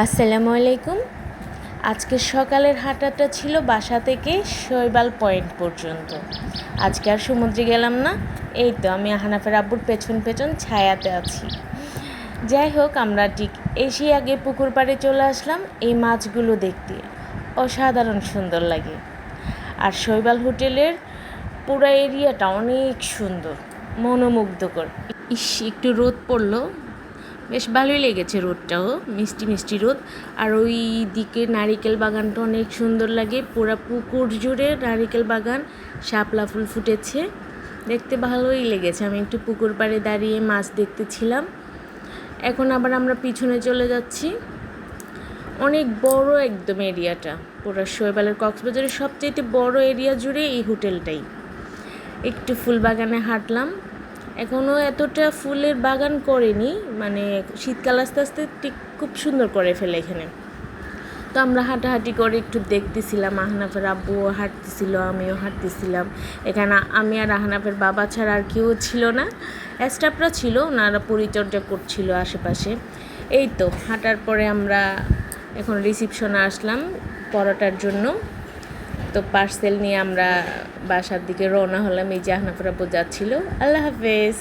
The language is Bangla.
আসসালামু আলাইকুম। আজকে সকালের হাঁটাটা ছিল বাসা থেকে শৈবাল পয়েন্ট পর্যন্ত। আজকে আর সমুদ্রে গেলাম না, এই তো আমি হানাফের আব্বুর পেছন পেছন ছায়াতে আছি। যাই হোক, আমরা ঠিক এসে আগে পুকুর পাড়ে চলে আসলাম এই মাছগুলো দেখতে। অসাধারণ সুন্দর লাগে। আর শৈবাল হোটেলের পুরো এরিয়াটা অনেক সুন্দর, মনোমুগ্ধকর। একটু রোদ পড়লো, বেশ ভালোই লেগেছে রোদটাও, মিষ্টি মিষ্টি রোদ। আর ওই দিকে নারিকেল বাগানটা অনেক সুন্দর লাগে, পুরো পুকুর জুড়ে নারিকেল বাগান, শাপলা ফুল ফুটেছে, দেখতে ভালোই লেগেছে। আমি একটু পুকুর পাড়ে দাঁড়িয়ে মাছ দেখতেছিলাম। এখন আবার আমরা পিছনে চলে যাচ্ছি। অনেক বড় একদম এরিয়াটা, পুরো শৈবালের কক্সবাজারের সবচেয়ে বড় এরিয়া জুড়ে এই হোটেলটাই। একটু ফুল বাগানে হাঁটলাম। এখনও এতটা ফুলের বাগান করেনি, মানে শীতকাল আস্তে আস্তে ঠিক খুব সুন্দর করে ফেলে এখানে। তো আমরা হাঁটাহাঁটি করে একটু দেখতেছিলাম, আহনাফের আব্বুও হাঁটতেছিল, আমিও হাঁটতেছিলাম। এখানে আমি আর আহনাফের বাবা ছাড়া আর কেউ ছিল না, স্টাফরা ছিল, ওনারা পরিচর্যা করছিল আশেপাশে। এই তো হাঁটার পরে আমরা এখন রিসিপশনে আসলাম পরোটার জন্য। তো পার্সেল নিয়ে আমরা বাসার দিকে রওনা হলাম। এই যে আহনাফের আব্বু যাচ্ছিল। আল্লাহ হাফেজ।